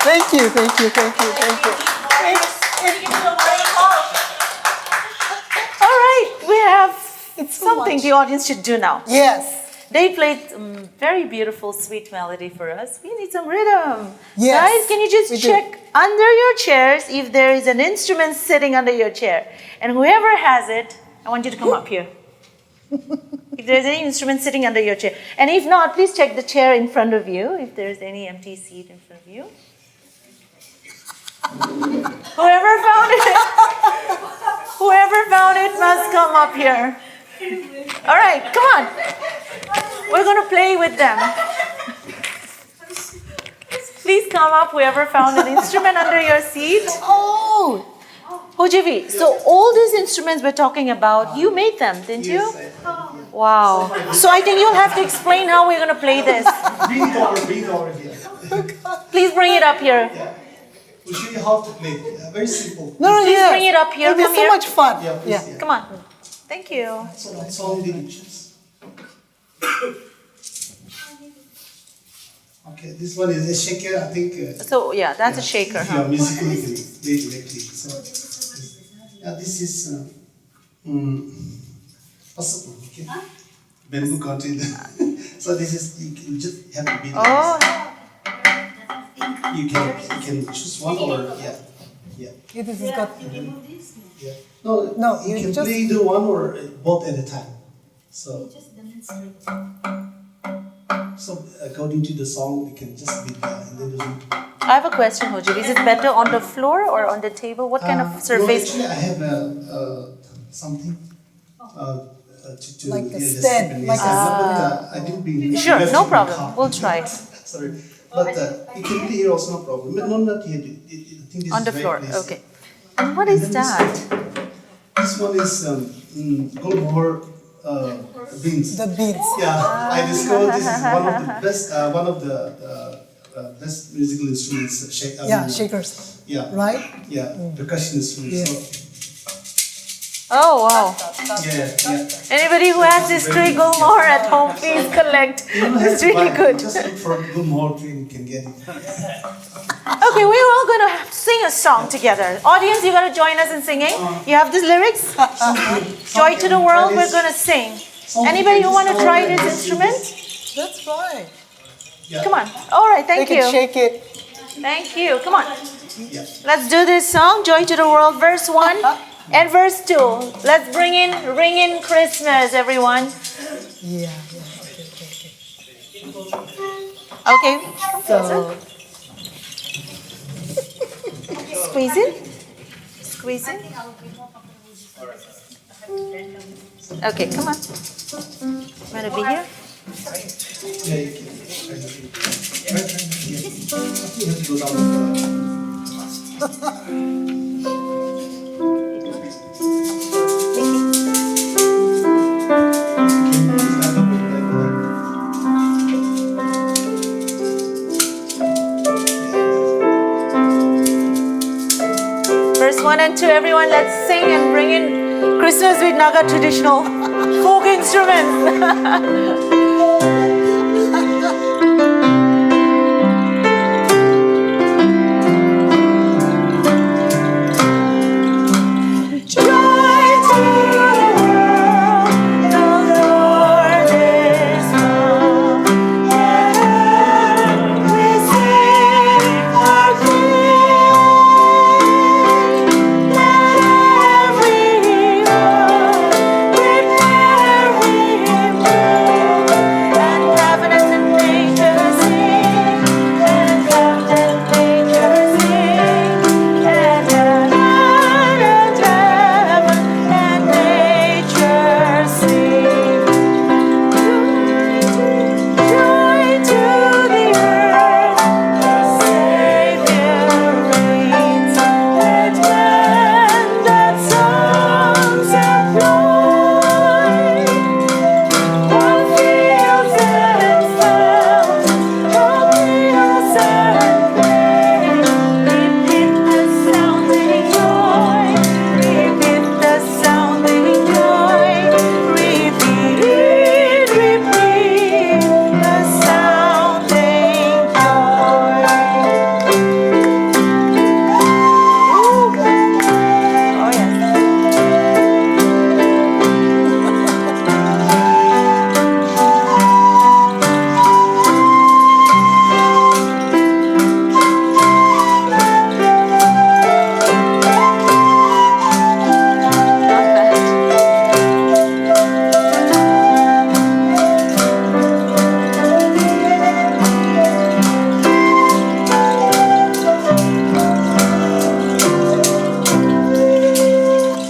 Thank you, thank you, thank you, thank you. All right, we have It's so something much. the audience should do now. Yes. They played very beautiful, sweet melody for us. We need some rhythm. Yes, Guys, can you we just do. check under your chairs if there is an instrument sitting under your chair? And whoever has it, I want you to come up here. If there's any instrument sitting under your chair. And if not, please check the chair in front of you, if there's any empty seat in front of you. Whoever found it must come up here. All right, come on. We're going to play with them. Please come up, whoever found an instrument under your seat. Oh, Hojevi, so all these instruments we're talking about, you made them, didn't you? Wow. So I think you'll have to explain how we're going to play this. Bring it over here. Please bring it up here. We'll show you how to play. Very simple. No, Please bring it up here. It'll be Come so here. much fun. Yeah, please, yeah. Come on. Thank you. So that's all you need to choose. Okay, this one is a shaker. I think. So yeah, that's a shaker, If you huh? are musical, you can play it directly. So, this is okay. Bamboo content. So this is you just have to beat it. Oh, You can choose one or yeah. This has got. Yeah. No, you you can just- play either one or both at a time. So according to the song, we can just beat and then I have a question, Hojevi. Is it better on the floor or on the table? What kind of No, surface? actually, I have something to Like a just stand, keep in like this a- hand, but I didn't bring. Sure, you have no to bring problem. cup. We'll try. Sorry, but you can play here also, no problem. But no, not here. I think this On is the right floor. place. Okay. And what And is then that? This one is Golgor beans. The beats. Yeah, I discovered this is one of the best musical instruments. Shakers. Yeah. Right? Yeah, percussion instruments. Yeah. So, Oh, wow. yeah. Anybody who has this tree Gulmohar at home, please collect. You don't have It's to really buy it. good. Just look for good more tree and you can get it. Okay, we're all going to sing a song together. Audience, you got to join us in singing. You have these lyrics? Joy to the world, we're going to sing. Anybody who want to try this instrument? That's right. Yeah. Come on. All right, They thank can you. shake it. Thank you. Come on. Yeah. Let's do this song, Joy to the World, verse 1 and verse 2. Let's ring in Christmas, everyone. Yeah. Okay. So, Squeeze in. Squeeze in. Okay, come on. Want to be here? Yeah, you can. Right. Yeah. You have to go down. Verse 1 and 2, everyone, let's sing and bring in Christmas with Naga traditional folk instruments.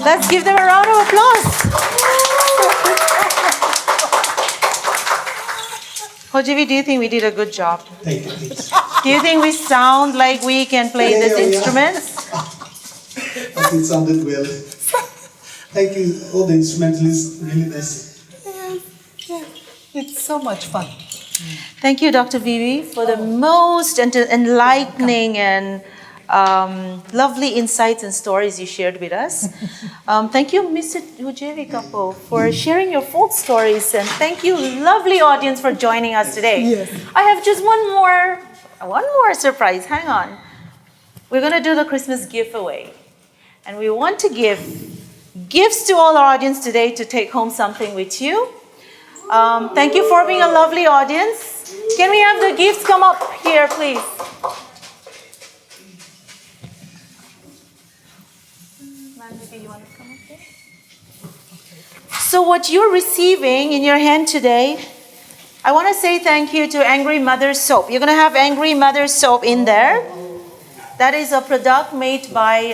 Let's give them a round of applause. Hojevi, do you think we did a good job? Thank you. Do you think we sound like we can play Yeah, these yeah. instruments? I think it sounded well. Thank you, all the instrumentalists, really nice. It's so much fun. Thank you, Dr. Vivee, for the most enlightening and lovely insights and stories you shared with us. Thank you, Mr. Hojevi Kappo, for sharing your folk stories, and thank you, lovely audience, for joining us today. Yes. I have just one more surprise. Hang on. We're going to do the Christmas giveaway, and we want to give gifts to all our audience today to take home something with you. Thank you for being a lovely audience. Can we have the gifts come up here, please? So what you're receiving in your hand today, I want to say thank you to Angry Mother Soap. You're going to have Angry Mother Soap in there. That is a product made by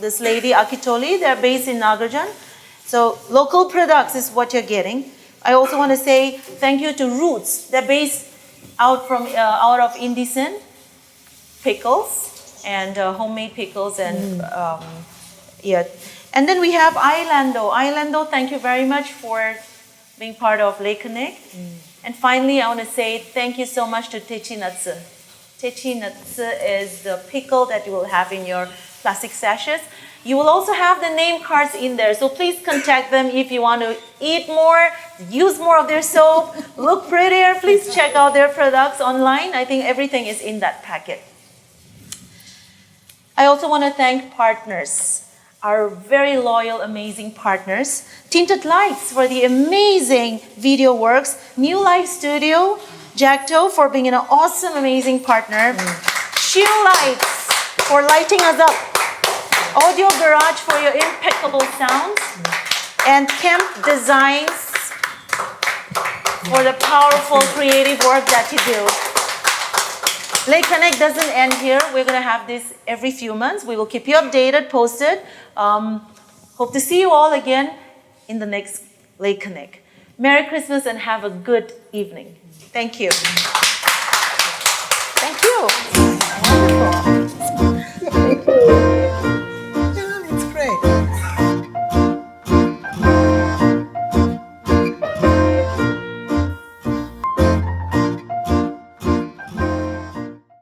this lady, Akitoli. They're based in Nagagenous. So local products is what you're getting. I also want to say thank you to Roots. They're based out of Indecent pickles and homemade pickles and yeah. And then we have Islando. Islando, thank you very much for being part of Lake Connect. And finally, I want to say thank you so much to Techi Natsu. Techi Natsu is the pickle that you will have in your plastic sachets. You will also have the name cards in there, so please contact them if you want to eat more, use more of their soap, look prettier. Please check out their products online. I think everything is in that packet. I also want to thank partners, our very loyal, amazing partners. Tinted Lights for the amazing video works. New Life Studio, Jacto for being an awesome, amazing partner. Shield Lights for lighting us up. Audio Garage for your impeccable sounds. And Kemp Designs for the powerful, creative work that you do. Lake Connect doesn't end here. We're going to have this every few months. We will keep you updated, posted. Hope to see you all again in the next Lake Connect. Merry Christmas and have a good evening. Thank you.